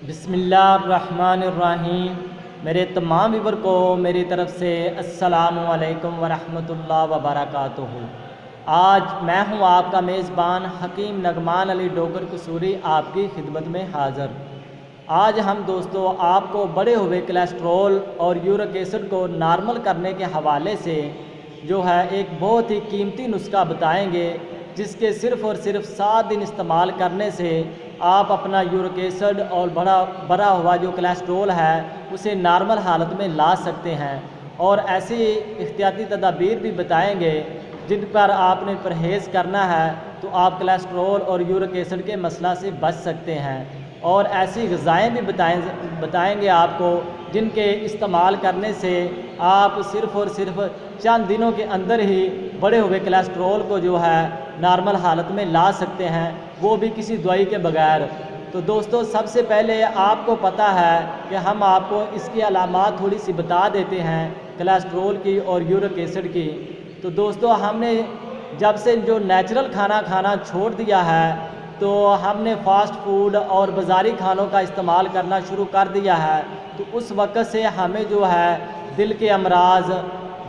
बिस्मिल्लाहिर्रहमानिर्रहीम। मेरे तमाम व्यूअर को मेरी तरफ से अस्सलामु अलैकुम वरहमतुल्लाह वबरकातुहू। आज मैं हूं आपका मेज़बान हकीम नगमान अली डोगर कसूरी आपकी खिदमत में हाज़िर। आज हम दोस्तों आपको बढ़े हुए कोलेस्ट्रॉल और यूरिक एसिड को नॉर्मल करने के हवाले से जो है एक बहुत ही कीमती नुस्खा बताएंगे, जिसके सिर्फ़ और सिर्फ 7 दिन इस्तेमाल करने से आप अपना यूरिक एसिड और बढ़ा हुआ जो कोलेस्ट्रॉल है उसे नॉर्मल हालत में ला सकते हैं। और ऐसी एहतियाती तदाबीर भी बताएंगे जिन पर आपने परहेज़ करना है तो आप कोलेस्ट्रॉल और यूरिक एसिड के मसला से बच सकते हैं। और ऐसी ग़िज़ाएँ भी बताएंगे आपको जिनके इस्तेमाल करने से आप सिर्फ़ और सिर्फ चंद दिनों के अंदर ही बढ़े हुए कोलेस्ट्रॉल को जो है नॉर्मल हालत में ला सकते हैं, वो भी किसी दवाई के बगैर। तो दोस्तों सबसे पहले आपको पता है कि हम आपको इसकी अलामात थोड़ी सी बता देते हैं कोलेस्ट्रॉल की और यूरिक एसिड की। तो दोस्तों हमने जब से जो नेचुरल खाना खाना छोड़ दिया है तो हमने फ़ास्ट फूड और बाज़ारी खानों का इस्तेमाल करना शुरू कर दिया है। तो उस वक़्त से हमें जो है दिल के अमराज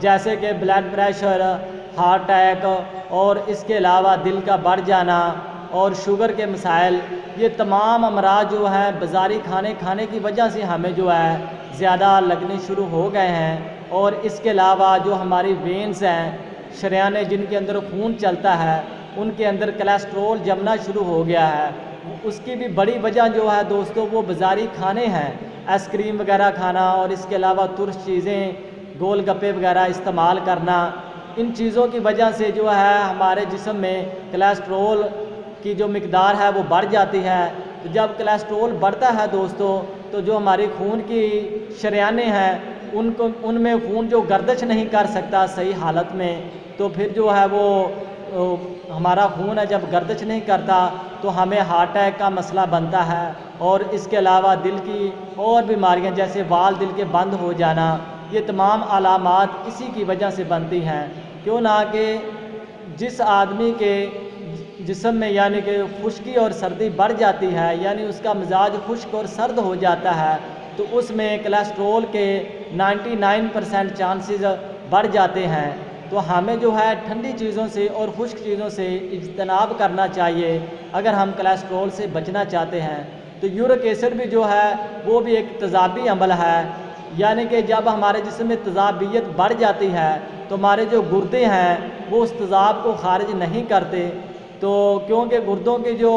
जैसे कि ब्लड प्रेशर, हार्ट अटैक और इसके अलावा दिल का बढ़ जाना और शुगर के मसाइल, ये तमाम अमराज जो है बाज़ारी खाने खाने की वजह से हमें जो है ज़्यादा लगने शुरू हो गए हैं। और इसके अलावा जो हमारी वेन्स हैं, शरियाने जिनके अंदर खून चलता है, उनके अंदर कोलेस्ट्रॉल जमना शुरू हो गया है। उसकी भी बड़ी वजह जो है दोस्तों वो बाज़ारी खाने हैं, आइसक्रीम वगैरह खाना और इसके अलावा तुर्श चीज़ें, गोलगप्पे वगैरह इस्तेमाल करना। इन चीज़ों की वजह से जो है हमारे जिस्म में कोलेस्ट्रॉल की जो मिकदार है वो बढ़ जाती है। तो जब कोलेस्ट्रॉल बढ़ता है दोस्तों तो जो हमारी खून की शरियाने हैं उनमें खून जो गर्दिश नहीं कर सकता सही हालत में, तो फिर जो है वो हमारा खून है जब गर्दिश नहीं करता तो हमें हार्ट अटैक का मसला बनता है। और इसके अलावा दिल की और बीमारियां जैसे वाल दिल के बंद हो जाना, ये तमाम अलामात इसी की वजह से बनती हैं। क्यों ना कि जिस आदमी के जिस्म में यानी कि खुश्की और सर्दी बढ़ जाती है, यानी उसका मिजाज खुश्क और सर्द हो जाता है, तो उसमें कोलेस्ट्रॉल के 99% चांसेस बढ़ जाते हैं। तो हमें जो है ठंडी चीज़ों से और खुश्क चीज़ों से इज्तनाब करना चाहिए अगर हम कोलेस्ट्रॉल से बचना चाहते हैं। तो यूरिक एसिड भी जो है वो भी एक तेज़ाबी अमल है, यानी कि जब हमारे जिस्म में तेज़ाबियत बढ़ जाती है तो हमारे जो गुर्दे हैं वो उस तेज़ाब को खारिज नहीं करते। तो क्योंकि गुर्दों के जो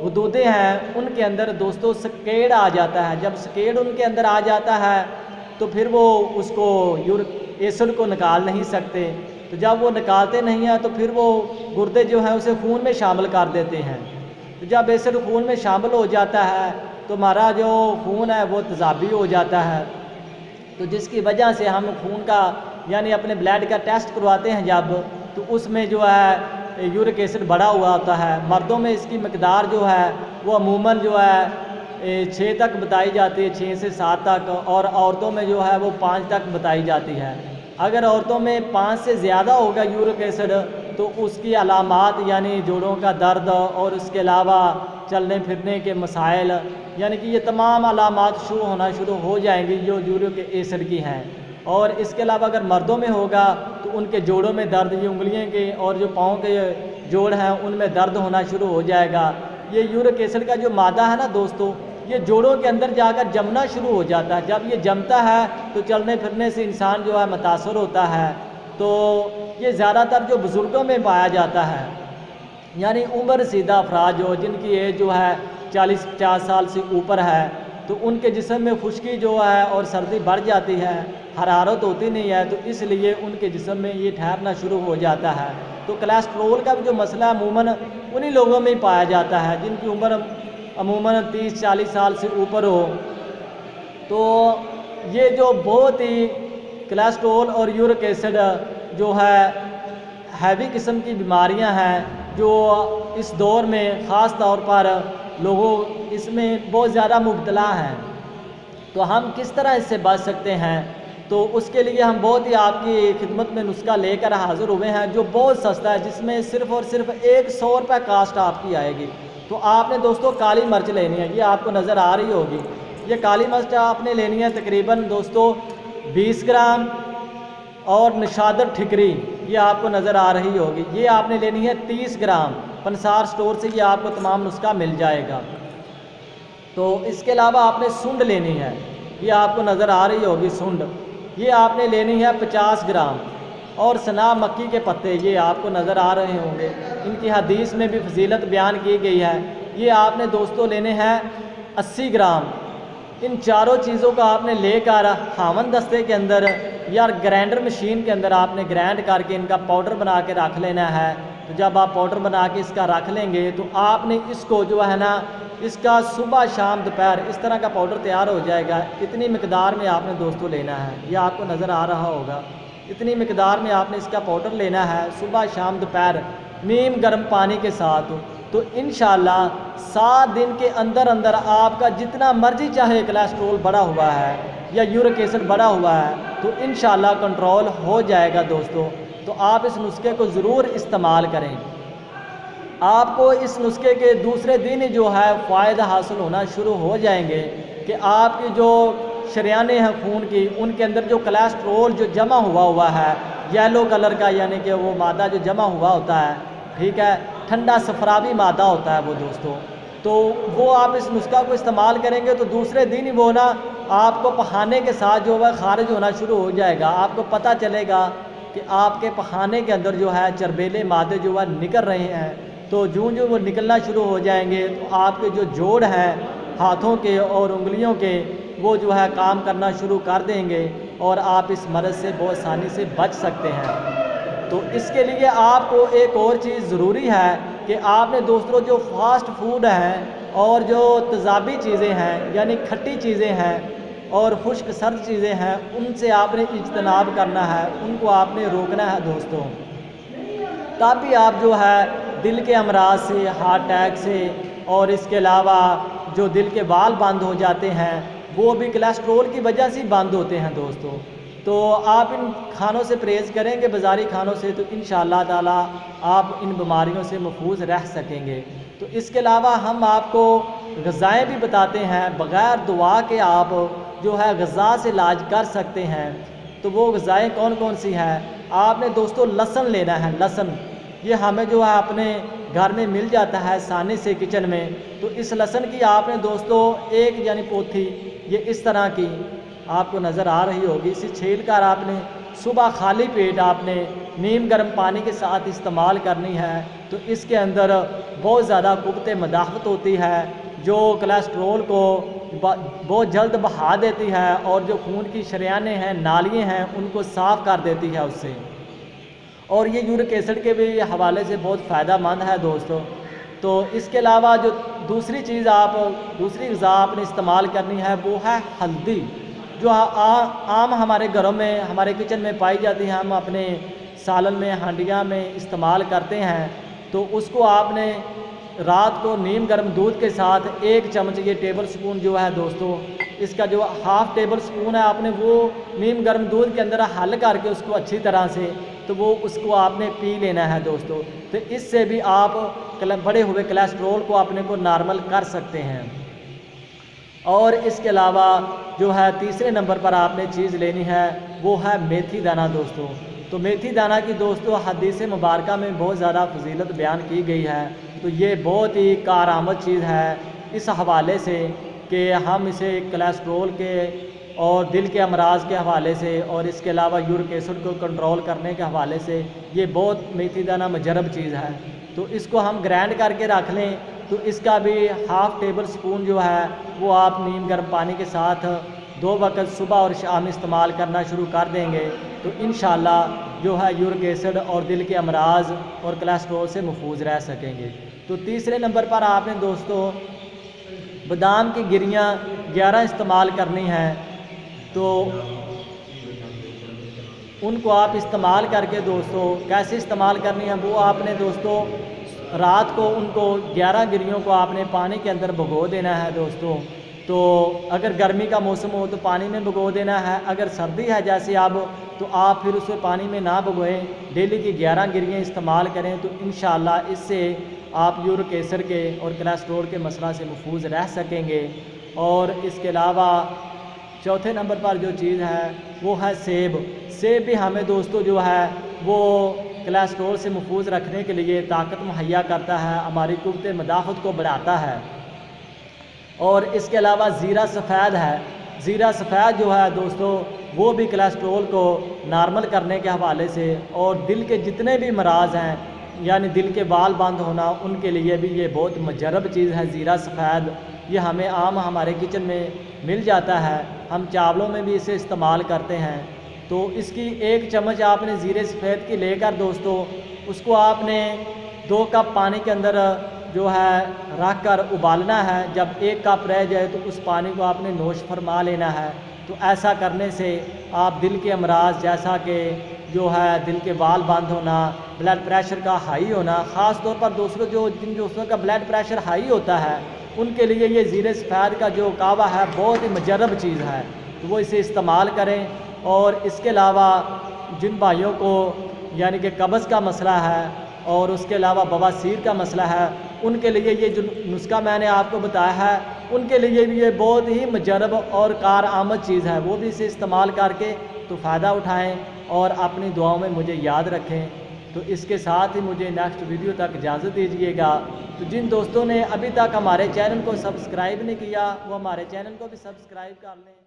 हदूदें हैं उनके अंदर दोस्तों स्केड आ जाता है। जब स्केड उनके अंदर आ जाता है तो फिर वो उसको यूरिक एसिड को निकाल नहीं सकते। तो जब वो निकालते नहीं हैं तो फिर वो गुर्दे जो हैं उसे खून में शामिल कर देते हैं। तो जब एसिड खून में शामिल हो जाता है तो हमारा जो खून है वो तेज़ाबी हो जाता है। तो जिसकी वजह से हम खून का यानी अपने ब्लड का टेस्ट करवाते हैं जब, तो उसमें जो है यूरिक एसिड बढ़ा हुआ होता है। मर्दों में इसकी मकदार जो है वो अमूमन जो है 6 तक बताई जाती है, 6 से 7 तक, और औरतों में जो है वो 5 तक बताई जाती है। अगर औरतों में 5 से ज़्यादा होगा यूरिक एसिड तो उसकी अलामात यानी जोड़ों का दर्द और इसके अलावा चलने फिरने के मसाइल, यानी कि ये तमाम अलामात शुरू होना शुरू हो जाएंगी जो यूरिक एसिड की हैं। और इसके अलावा अगर मर्दों में होगा तो उनके जोड़ों में दर्द, ये उंगलियों के और जो पाँव के जोड़ हैं उनमें दर्द होना शुरू हो जाएगा। ये यूरिक एसिड का जो मादा है ना दोस्तों, ये जोड़ों के अंदर जाकर जमना शुरू हो जाता है। जब ये जमता है तो चलने फिरने से इंसान जो है मुतासर होता है। तो ये ज़्यादातर जो बुज़ुर्गों में पाया जाता है, यानी उम्र सीधा अफराद जो जिनकी एज जो है 40-50 साल से ऊपर है, तो उनके जिस्म में खुश्की जो है और सर्दी बढ़ जाती है, हरारत होती नहीं है, तो इसलिए उनके जिस्म में ये ठहरना शुरू हो जाता है। तो कोलेस्ट्रॉल का भी जो मसला अमूमन उन्हीं लोगों में ही पाया जाता है जिनकी उम्र अमूमन 30-40 साल से ऊपर हो। तो ये जो बहुत ही कोलेस्ट्रॉल और यूरिक एसिड जो है हैवी किस्म की बीमारियां हैं जो इस दौर में ख़ास तौर पर लोगों इसमें बहुत ज़्यादा मुब्तला हैं। तो हम किस तरह इससे बच सकते हैं, तो उसके लिए हम बहुत ही आपकी खिदमत में नुस्खा लेकर हाज़िर हुए हैं जो बहुत सस्ता है, जिसमें सिर्फ़ और सिर्फ 100 रुपये कास्ट आपकी आएगी। तो आपने दोस्तों काली मिर्च लेनी है, ये आपको नज़र आ रही होगी। ये काली मिर्च आपने लेनी है तकरीबन दोस्तों 20 ग्राम, और नशादर ठिकरी ये आपको नज़र आ रही होगी, ये आपने लेनी है 30 ग्राम। पंसार स्टोर से ये आपको तमाम नुस्खा मिल जाएगा। तो इसके अलावा आपने सुंड लेनी है, ये आपको नज़र आ रही होगी सुंड, ये आपने लेनी है 50 ग्राम। और सना मक्की के पत्ते ये आपको नज़र आ रहे होंगे, इनकी हदीस में भी फजीलत बयान की गई है। ये आपने दोस्तों लेने हैं 80 ग्राम। इन चारों चीज़ों का आपने लेकर हावन दस्ते के अंदर या ग्राइंडर मशीन के अंदर आपने ग्राइंड करके इनका पाउडर बना के रख लेना है। तो जब आप पाउडर बना के इसका रख लेंगे तो आपने इसको जो है ना, इसका सुबह शाम दोपहर इस तरह का पाउडर तैयार हो जाएगा। इतनी मिकदार में आपने दोस्तों लेना है, ये आपको नज़र आ रहा होगा, इतनी मिकदार में आपने इसका पाउडर लेना है सुबह शाम दोपहर नीम गर्म पानी के साथ। तो इंशाल्लाह 7 दिन के अंदर अंदर आपका जितना मर्जी चाहे कोलेस्ट्रोल बढ़ा हुआ है या यूरिक एसिड बढ़ा हुआ है तो इंशाल्लाह कंट्रोल हो जाएगा दोस्तों। तो आप इस नुस्खे को ज़रूर इस्तेमाल करें। आपको इस नुस्खे के दूसरे दिन ही जो है फ़ायदा हासिल होना शुरू हो जाएंगे कि आपकी जो शरियाने हैं खून की, उनके अंदर जो कोलेस्ट्रोल जो जमा हुआ है येलो कलर का, यानी कि वो मादा जो जमा हुआ होता है, ठीक है, ठंडा सफरावी मादा होता है वो दोस्तों, तो वो आप इस नुस्खा को इस्तेमाल करेंगे तो दूसरे दिन ही वो ना आपको पखाने के साथ जो है खारिज होना शुरू हो जाएगा। आपको पता चलेगा कि आपके पखाने के अंदर जो है चरबेले मादे जो है निकल रहे हैं। तो जो वो निकलना शुरू हो जाएंगे तो आपके जो जोड़ हैं हाथों के और उंगलियों के, वो जो है काम करना शुरू कर देंगे और आप इस मर्ज़ से बहुत आसानी से बच सकते हैं। तो इसके लिए आपको एक और चीज़ ज़रूरी है कि आपने दोस्तों जो फास्ट फूड हैं और जो तेज़ाबी चीज़ें हैं यानी खट्टी चीज़ें हैं और खुश्क सर्द चीज़ें हैं, उनसे आपने इज्तनाब करना है, उनको आपने रोकना है दोस्तों। ताकि आप जो है दिल के अमराज से, हार्ट अटैक से, और इसके अलावा जो दिल के वाल बंद हो जाते हैं वो भी कोलेस्ट्रोल की वजह से बंद होते हैं दोस्तों। तो आप इन खानों से परहेज़ करेंगे, बाज़ारी खानों से, तो इंशाअल्लाह ताला आप इन बीमारियों से महफूज रह सकेंगे। तो इसके अलावा हम आपको ग़िज़ाएँ भी बताते हैं, बग़ैर दुआ के आप जो है ग़िज़ा से इलाज कर सकते हैं। तो वो ग़िज़ाएँ कौन कौन सी हैं? आपने दोस्तों लहसुन लेना है। लहसुन ये हमें जो है अपने घर में मिल जाता है आसानी से किचन में। तो इस लहसुन की आपने दोस्तों एक यानी पोथी ये इस तरह की आपको नज़र आ रही होगी, इसे छील कर आपने सुबह खाली पेट आपने नीम गर्म पानी के साथ इस्तेमाल करनी है। तो इसके अंदर बहुत ज़्यादा कुव्वत मदाफ़त होती है जो कोलेस्ट्रोल को बहुत जल्द बहा देती है और जो खून की शरियाने हैं, नालियाँ हैं, उनको साफ़ कर देती है उससे। और ये यूरिक एसिड के भी हवाले से बहुत फ़ायदेमंद है दोस्तों। तो इसके अलावा जो दूसरी चीज़ दूसरी ग़िज़ा आपने इस्तेमाल करनी है वो है हल्दी, जो आम हमारे घरों में, हमारे किचन में पाई जाती है, हम अपने सालन में, हांडिया में इस्तेमाल करते हैं। तो उसको आपने रात को नीम गर्म दूध के साथ 1 चम्मच, ये टेबल स्पून जो है दोस्तों, इसका जो हाफ़ टेबल स्पून है आपने वो नीम गर्म दूध के अंदर हल करके उसको अच्छी तरह से, तो वो उसको आपने पी लेना है दोस्तों। तो इससे भी आप बढ़े हुए कोलेस्ट्रोल को अपने को नॉर्मल कर सकते हैं। और इसके अलावा जो है तीसरे नंबर पर आपने चीज़ लेनी है वो है मेथी दाना दोस्तों। तो मेथी दाना की दोस्तों हदीस मुबारक में बहुत ज़्यादा फजीलत बयान की गई है। तो ये बहुत ही कारआमद चीज़ है इस हवाले से कि हम इसे कोलेस्ट्रोल के और दिल के अमराज के हवाले से और इसके अलावा यूरिक एसिड को कंट्रोल करने के हवाले से ये बहुत मेथी दाना मुजरब चीज़ है। तो इसको हम ग्राइंड करके रख लें। तो इसका भी हाफ़ टेबल स्पून जो है वो आप नीम गर्म पानी के साथ 2 वक्त सुबह और शाम इस्तेमाल करना शुरू कर देंगे तो इंशाअल्लाह जो है यूरिक एसिड और दिल के अमराज और कोलेस्ट्रोल से महफूज रह सकेंगे। तो तीसरे नंबर पर आपने दोस्तों बादाम की गिरियाँ 11 इस्तेमाल करनी हैं। तो उनको आप इस्तेमाल करके दोस्तों कैसे इस्तेमाल करनी है वो आपने दोस्तों रात को उनको 11 गिरियों को आपने पानी के अंदर भिगो देना है दोस्तों। तो अगर गर्मी का मौसम हो तो पानी में भिगो देना है, अगर सर्दी है जैसे अब तो आप फिर उसे पानी में ना भिगोएं, डेली की 11 गिरियाँ इस्तेमाल करें। तो इंशाअल्लाह इससे आप यूरिक एसिड के और कोलेस्ट्रॉल के मसला से महफूज रह सकेंगे। और इसके अलावा चौथे नंबर पर जो चीज़ है वो है सेब। सेब भी हमें दोस्तों जो है वो कोलेस्ट्रॉल से महफूज रखने के लिए ताकत मुहैया करता है, हमारी कुव्वत मदाफ़त को बढ़ाता है। और इसके अलावा ज़ीरा सफ़ेद है। ज़ीरा सफ़ेद जो है दोस्तों वो भी कोलेस्ट्रॉल को नॉर्मल करने के हवाले से और दिल के जितने भी मराज हैं यानी दिल के बाल बंद होना उनके लिए भी ये बहुत मुजरब चीज़ है ज़ीरा सफ़ेद। ये हमें आम हमारे किचन में मिल जाता है, हम चावलों में भी इसे इस्तेमाल करते हैं। तो इसकी 1 चम्मच आपने ज़ीरे सफ़ेद की लेकर दोस्तों उसको आपने 2 कप पानी के अंदर जो है रख कर उबालना है। जब 1 कप रह जाए तो उस पानी को आपने नोश फरमा लेना है। तो ऐसा करने से आप दिल के अमराज जैसा कि जो है दिल के बाल बंद होना, ब्लड प्रेशर का हाई होना, ख़ास तौर पर दोस्तों जिन दोस्तों का ब्लड प्रेशर हाई होता है उनके लिए ये ज़ीरे सफ़ेद का जो कावा है बहुत ही मुजरब चीज़ है, तो वो इसे इस्तेमाल करें। और इसके अलावा जिन भाइयों को यानी कि कब्ज़ का मसला है और उसके अलावा बवासीर का मसला है उनके लिए ये जो नुस्खा मैंने आपको बताया है उनके लिए भी ये बहुत ही मुजरब और कारआमद चीज़ है, वो भी इसे इस्तेमाल करके तो फ़ायदा उठाएं और अपनी दुआओं में मुझे याद रखें। तो इसके साथ ही मुझे नेक्स्ट वीडियो तक इजाज़त दीजिएगा। तो जिन दोस्तों ने अभी तक हमारे चैनल को सब्सक्राइब नहीं किया वो हमारे चैनल को भी सब्सक्राइब कर लें।